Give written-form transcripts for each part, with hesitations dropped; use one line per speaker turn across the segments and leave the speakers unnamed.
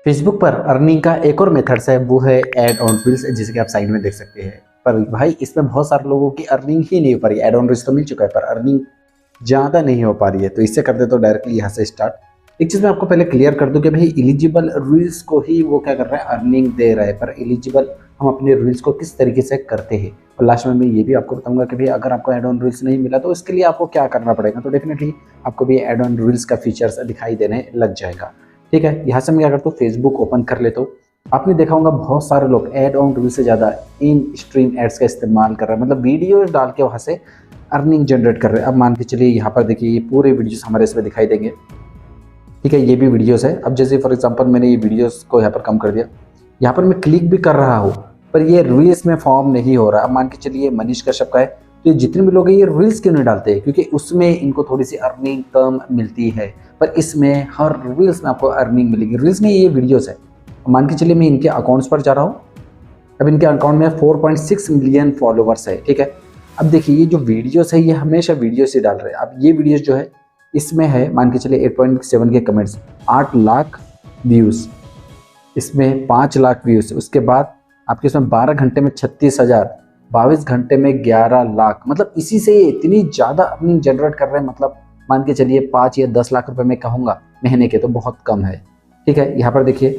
Facebook पर earning का एक और मेथड्स है, वो है ऐड ऑन रील्स, जिसे कि आप साइड में देख सकते हैं। पर भाई इसमें बहुत सारे लोगों की अर्निंग ही नहीं हो पा रही है। ऐड ऑन रील्स तो मिल चुका है पर अर्निंग ज़्यादा नहीं हो पा रही है। तो इससे कर दे तो डायरेक्टली यहाँ से स्टार्ट। एक चीज़ मैं आपको पहले क्लियर कर दूं कि भाई एलिजिबल रील्स को ही वो क्या कर रहा है, अर्निंग दे रहा है। पर एलिजिबल हम अपने रील्स को किस तरीके से करते हैं, और लास्ट में मैं ये भी आपको बताऊंगा कि भाई अगर आपको ऐड ऑन रील्स नहीं मिला तो इसके लिए आपको क्या करना पड़ेगा। तो डेफिनेटली आपको भी ऐड ऑन रील्स का फीचर्स दिखाई देने लग जाएगा। ठीक है, यहाँ से मैं क्या करता हूँ, फेसबुक ओपन कर लेता हूँ। आपने देखा होगा बहुत सारे लोग ऐड ऑन रील से ज़्यादा इन स्ट्रीम एड्स का इस्तेमाल कर रहे हैं, मतलब वीडियोज डाल के वहाँ से अर्निंग जनरेट कर रहे हैं। अब मान के चलिए यहाँ पर देखिए, ये पूरे वीडियोस हमारे इसमें दिखाई देंगे। ठीक है, ये भी वीडियोस है। अब जैसे फॉर एग्जांपल मैंने ये वीडियोस को यहाँ पर कम कर दिया, यहाँ पर मैं क्लिक भी कर रहा हूँ पर ये रील्स में फॉर्म नहीं हो रहा। अब मान के चलिए मनीष कश्यप का है, तो ये जितने भी लोग हैं ये रील्स क्यों नहीं डालते हैं, क्योंकि उसमें इनको थोड़ी सी अर्निंग कम मिलती है। पर इसमें हर रील्स में आपको अर्निंग मिलेगी। रील्स में ये वीडियोस है। मान के चलिए मैं इनके अकाउंट्स पर जा रहा हूँ। अब इनके अकाउंट में 4.6 मिलियन फॉलोवर्स है। ठीक है, अब देखिए ये जो वीडियोस है ये हमेशा वीडियोस ही डाल रहे हैं। अब ये वीडियोस जो है इसमें है, मान के चलिए 8.7 के कमेंट्स, 8 लाख व्यूज़, इसमें 5 लाख व्यूज़, उसके बाद आपके इसमें 12 घंटे में 36,000, 22 घंटे में 11 लाख। मतलब इसी से ये इतनी ज़्यादा अर्निंग जनरेट कर रहे हैं। मतलब मान के चलिए 5 या 10 लाख रुपए में कहूँगा महीने के, तो बहुत कम है। ठीक है, यहाँ पर देखिए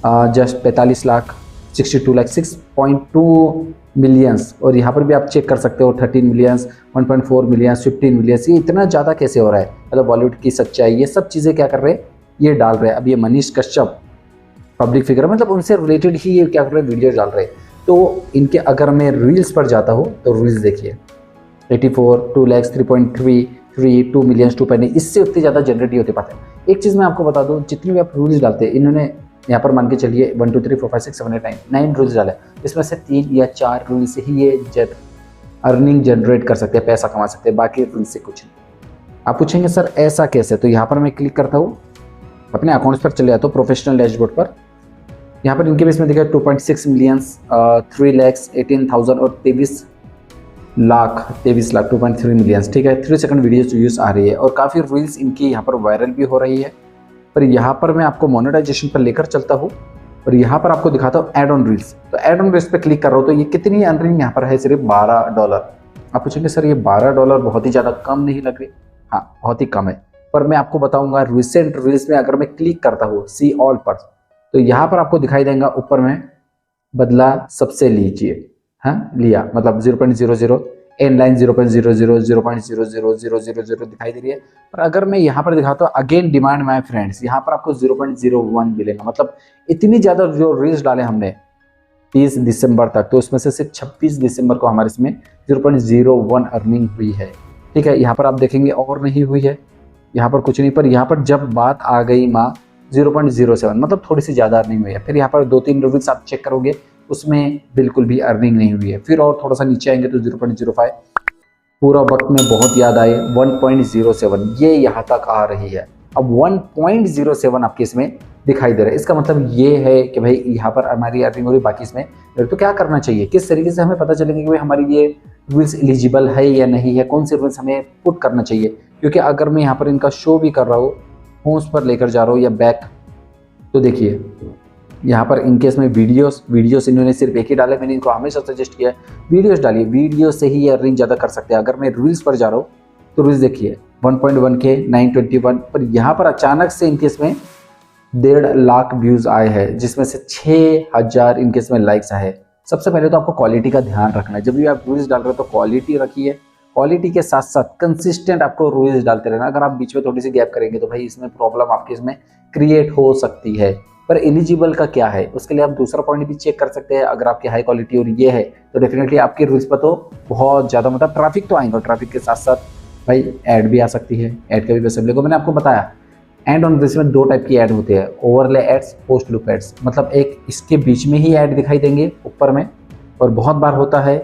जस्ट 45 लाख, 62 लाख, 6.2 मिलियंस। और यहाँ पर भी आप चेक कर सकते हो 13 मिलियंस, 1.4 मिलियंस, 15 मिलियंस। ये इतना ज़्यादा कैसे हो रहा है, मतलब बॉलीवुड की सच्चाई, ये सब चीज़ें क्या कर रहे हैं, ये डाल रहे हैं। अब ये मनीष कश्यप पब्लिक फिगर है, मतलब उनसे रिलेटेड ही ये क्या कर रहे हैं, वीडियो डाल रहे हैं। तो इनके अगर मैं रील्स पर जाता हूँ तो रील्स देखिए 84, 2 लाख, 3.33, 2 मिलियंस, 2.8, इससे उतनी ज़्यादा जनरेट नहीं होते पाते। एक चीज़ मैं आपको बता दूँ, जितनी भी आप रील्स डालते हैं, इन्होंने यहाँ पर मान के चलिए 1 2 3 4 5 6 7 8 9 रील्स डाले, इसमें से 3 या 4 रील्स से ही ये अर्निंग जनरेट कर सकते हैं, पैसा कमा सकते हैं, बाकी रील्स से कुछ नहीं। आप पूछेंगे सर ऐसा कैसे, तो यहाँ पर मैं क्लिक करता हूँ, अपने अकाउंट्स पर चले जाता हूँ, प्रोफेशनल डैशबोर्ड पर। यहाँ पर इनके बेस में देखा 2.6 मिलियंस, 3 लैक्स 18,000 और 23 लाख 2.3 मिलियंस। ठीक है, 3 सेकंड वीडियोस व्यूज आ रही है और काफ़ी रील्स इनकी यहाँ पर वायरल भी हो रही है। पर यहाँ पर मैं आपको मोनेटाइजेशन पर लेकर चलता हूँ और यहाँ पर आपको दिखाता हूँ ऐड ऑन रील्स। तो ऐड ऑन रील्स पे क्लिक कर रहा हूँ तो ये कितनी अर्निंग यहाँ पर है, सिर्फ $12। आप पूछेंगे सर ये $12 बहुत ही ज़्यादा कम नहीं लग रही? हाँ, बहुत ही कम है। पर मैं आपको बताऊंगा रिसेंट रील्स में अगर मैं क्लिक करता हूँ सी ऑल पर, तो यहाँ पर आपको दिखाई देगा ऊपर में बदला सबसे लीजिए, हाँ लिया, मतलब 0.00, एंड लाइन 0.00, 0.00000 दिखाई दे रही है। पर अगर मैं यहाँ पर दिखाता हूँ अगेन डिमांड माय फ्रेंड्स, यहाँ पर आपको 0.01 मिलेगा। मतलब इतनी ज़्यादा जो रील्स डाले हमने 30 दिसंबर तक, तो उसमें से सिर्फ 26 दिसंबर को हमारे इसमें 0.01 अर्निंग हुई है। ठीक है, यहाँ पर आप देखेंगे और नहीं हुई है, यहाँ पर कुछ नहीं। पर यहाँ पर जब बात आ गई 0.07, मतलब थोड़ी सी ज़्यादा अर्निंग हुई है। फिर यहाँ पर 2-3 रील्स आप चेक करोगे उसमें बिल्कुल भी अर्निंग नहीं हुई है। फिर और थोड़ा सा नीचे आएंगे तो 0.05, पूरा वक्त में बहुत याद आए 1.07, ये यहाँ तक आ रही है। अब 1.07 आपके इसमें दिखाई दे रहा है। इसका मतलब ये है कि भाई यहाँ पर हमारी अर्निंग हो रही, बाकी इसमें तो क्या करना चाहिए, किस तरीके से हमें पता चलेगा कि भाई हमारी ये रील्स एलिजिबल है या नहीं है, कौन सी रील्स हमें पुट करना चाहिए। क्योंकि अगर मैं यहाँ पर इनका शो भी कर रहा हूँ, होम्स पर लेकर जा रहा हूँ या बैक, तो देखिए यहाँ पर इनकेस में वीडियोस इन्होंने सिर्फ एक ही डाले। मैंने इनको हमेशा सजेस्ट किया है वीडियोस डालिए, वीडियो से ही अर्निंग ज़्यादा कर सकते हैं। अगर मैं रील्स पर जा रहा हूँ तो रील्स देखिए 1.1K, 921, पर यहाँ पर अचानक से इनकेस में 1.5 लाख व्यूज़ आए हैं, जिसमें से 6,000 इनकेस में लाइक्स आए। सबसे पहले तो आपको क्वालिटी का ध्यान रखना है। जब भी आप रील्स डाल रहे हो तो क्वालिटी रखिए, क्वालिटी के साथ साथ कंसिस्टेंट आपको रील्स डालते रहना। अगर आप बीच में थोड़ी सी गैप करेंगे तो भाई इसमें प्रॉब्लम आपके इसमें क्रिएट हो सकती है। पर एलिजिबल का क्या है, उसके लिए आप दूसरा पॉइंट भी चेक कर सकते हैं। अगर आपकी हाई क्वालिटी और ये है तो डेफिनेटली आपके रील्स पर तो बहुत ज़्यादा मतलब ट्रैफिक तो आएगा, ट्रैफिक के साथ साथ भाई ऐड भी आ सकती है। ऐड का भी पैसे मिलेगा। मैंने आपको बताया एंड ऑन रील्स में 2 टाइप की ऐड होती है, overlay ads, post loop ads. मतलब एक इसके बीच में ही ऐड दिखाई देंगे ऊपर में, और बहुत बार होता है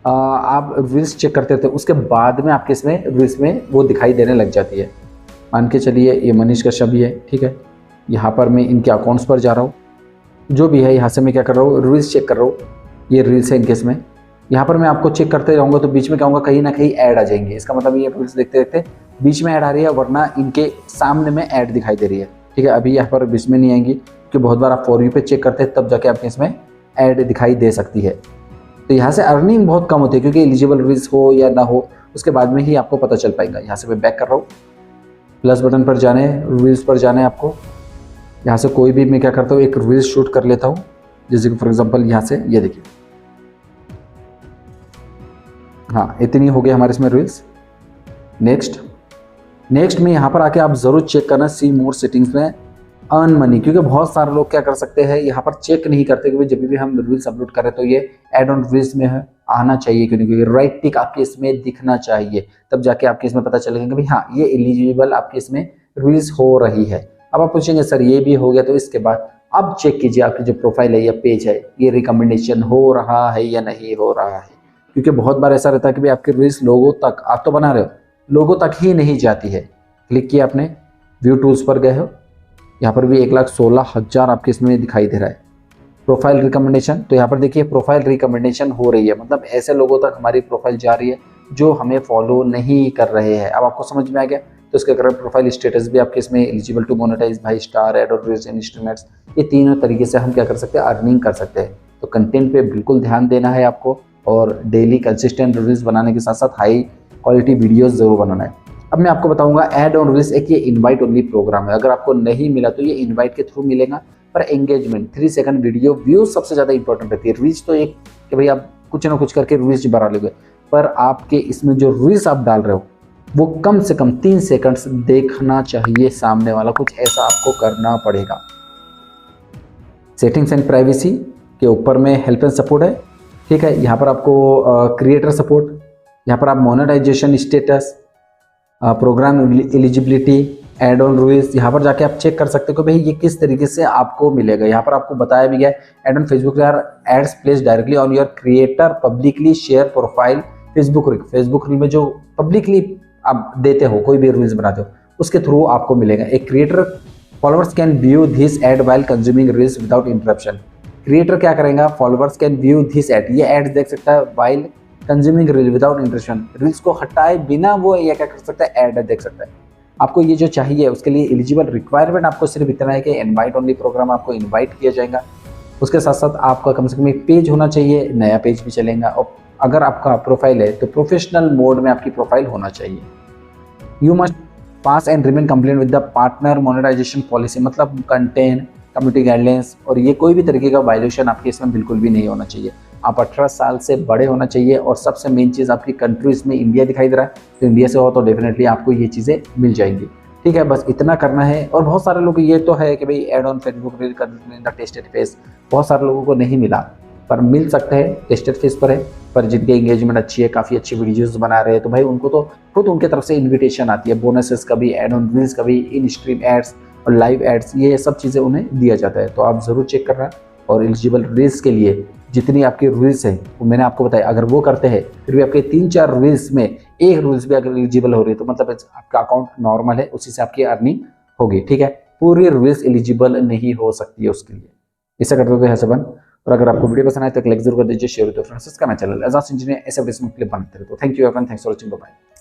आप रील्स चेक करते थे उसके बाद में आपके इसमें रील्स में वो दिखाई देने लग जाती है। मान के चलिए ये मनीष कश्यप भी है। ठीक है, यहाँ पर मैं इनके अकाउंट्स पर जा रहा हूँ, जो भी है यहाँ से मैं क्या कर रहा हूँ, रील्स चेक कर रहा हूँ। ये रील्स है इनकेस में, यहाँ पर मैं आपको चेक करते जाऊँगा तो बीच में क्या होगा, कहीं ना कहीं ऐड आ जाएंगे। इसका मतलब ये रील्स देखते देखते बीच में ऐड आ रही है, वरना इनके सामने में ऐड दिखाई दे रही है। ठीक है, अभी यहाँ पर बीच में नहीं आएंगी। कि बहुत बार आप फॉर यू पे चेक करते हैं तब जाके आपके इसमें ऐड दिखाई दे सकती है। तो यहाँ से अर्निंग बहुत कम होती है क्योंकि एलिजिबल रील्स हो या ना हो उसके बाद में ही आपको पता चल पाएगा। यहाँ से मैं बैक कर रहा हूँ, प्लस बटन पर जाने, रील्स पर जाना है आपको। यहाँ से कोई भी मैं क्या करता हूँ, एक रील्स शूट कर लेता हूँ, जैसे कि फॉर एग्जांपल यहाँ से ये देखिए, हाँ इतनी हो गई हमारे इसमें रील्स। नेक्स्ट में यहाँ पर आके आप जरूर चेक करना सी मोर सेटिंग्स में अर्न मनी, क्योंकि बहुत सारे लोग क्या कर सकते हैं यहाँ पर चेक नहीं करते कि जब भी हम रील्स अपलोड करें तो ये ऐड ऑन रील्स में आना चाहिए, क्योंकि राइट टिक आपके इसमें दिखना चाहिए, तब जाके आपके इसमें पता चलेगा कि भाई हाँ ये एलिजिबल आपके इसमें रील्स हो रही है। अब आप पूछेंगे सर ये भी हो गया तो इसके बाद अब चेक कीजिए आपकी जो प्रोफाइल है या पेज है ये रिकमेंडेशन हो रहा है या नहीं हो रहा है, क्योंकि बहुत बार ऐसा रहता है कि भाई आपकी रील्स लोगों तक, आप तो बना रहे हो, लोगों तक ही नहीं जाती है। क्लिक किया आपने, व्यू टूल्स पर गए हो, यहाँ पर भी 1,16,000 आपके इसमें दिखाई दे रहा है। प्रोफाइल रिकमेंडेशन, तो यहाँ पर देखिए प्रोफाइल रिकमेंडेशन हो रही है, मतलब ऐसे लोगों तक हमारी प्रोफाइल जा रही है जो हमें फॉलो नहीं कर रहे हैं। अब आपको समझ में आ गया। तो इसके कारण प्रोफाइल स्टेटस भी आपके इसमें eligible to monetise by star, ad और रील्स एंड इंस्ट्रूमेंट्स, ये तीनों तरीके से हम क्या कर सकते हैं, अर्निंग कर सकते हैं। तो कंटेंट पे बिल्कुल ध्यान देना है आपको और डेली कंसिस्टेंट रील्स बनाने के साथ साथ हाई क्वालिटी वीडियोस जरूर बनाना है। अब मैं आपको बताऊंगा ऐड ऑन रील्स एक ये इनवाइट ओनली प्रोग्राम है। अगर आपको नहीं मिला तो ये इनवाइट के थ्रू मिलेगा, पर एंगेजमेंट 3 सेकंड वीडियो व्यू सबसे ज़्यादा इंपॉर्टेंट रहती है। रीच तो एक कि भाई आप कुछ ना कुछ करके रीच बढ़ा लोगे, पर आपके इसमें जो रील्स आप डाल रहे हो वो कम से कम 3 सेकंड्स देखना चाहिए सामने वाला, कुछ ऐसा आपको करना पड़ेगा। सेटिंग्स एंड प्राइवेसी के ऊपर में हेल्प एंड सपोर्ट है, ठीक है। यहाँ पर आपको क्रिएटर सपोर्ट, यहाँ पर आप monetisation status, programme eligibility, ad on rules, यहाँ पर जाके आप चेक कर सकते हो कि भाई ये किस तरीके से आपको मिलेगा। यहाँ पर आपको बताया भी गया है ad on Facebook ads place directly on your creator publicly share profile Facebook reel में जो पब्लिकली आप देते हो, कोई भी रील्स बनाते हो उसके थ्रू आपको मिलेगा। एक creator followers can view this ad while consuming reels without interruption. Creator क्या करेगा, followers can view this ad, ये एड्स देख सकता है while consuming reel without interruption, reels को हटाए बिना वो ये क्या कर सकता है, ऐड देख सकता है। आपको ये जो चाहिए उसके लिए एलिजिबल रिक्वायरमेंट आपको सिर्फ इतना है कि इनवाइट ओनली प्रोग्राम आपको इनवाइट किया जाएगा। उसके साथ साथ आपका कम से कम एक पेज होना चाहिए, नया पेज भी चलेगा, और अगर आपका प्रोफाइल है तो प्रोफेशनल मोड में आपकी प्रोफाइल होना चाहिए। You must pass and remain compliant with the partner monetisation policy, मतलब कंटेंट कम्युनिटी गाइडलाइंस और ये कोई भी तरीके का वायलेशन आपके इसमें बिल्कुल भी नहीं होना चाहिए। आप 18 साल से बड़े होना चाहिए और सबसे मेन चीज़ आपकी कंट्री इसमें इंडिया दिखाई दे रहा है, तो इंडिया से हो तो डेफिनेटली आपको ये चीज़ें मिल जाएंगी, ठीक है। बस इतना करना है। और बहुत सारे लोग ये तो है कि भाई एड ऑन फेसबुक रील करने द टेस्टेड फेस, बहुत सारे लोगों को नहीं मिला, पर मिल सकता है, टेस्टेड फेस पर है, पर जिनकी एंगेजमेंट अच्छी है, काफ़ी अच्छी वीडियोस बना रहे हैं, तो भाई उनको तो खुद उनके तरफ से इन्विटेशन आती है, बोनसेस का भी, एड ऑन रील्स का भी, इन स्ट्रीम एड्स और लाइव एड्स, ये सब चीज़ें उन्हें दिया जाता है। तो आप ज़रूर चेक करना। और एलिजिबल रील्स के लिए जितनी आपकी रील्स है वो मैंने आपको बताया, अगर वो करते हैं फिर भी आपके 3-4 रील्स में एक रील्स भी अगर एलिजिबल हो रही है तो मतलब आपका अकाउंट नॉर्मल है, उसी से आपकी अर्निंग होगी, ठीक है। पूरी रील्स एलिजिबल नहीं हो सकती है उसके लिए। ऐसा करते हुए ऐसा बन। और अगर आपको वीडियो पसंद आए तो लाइक जरूर कर दीजिए, शेयर तो फ्रेंड्स का मैं चैनल एजाज इंजीनियर ऐसे वीडियोस में क्लिप बनाते रहते हो। Thank you everyone, thanks for watching, bye bye.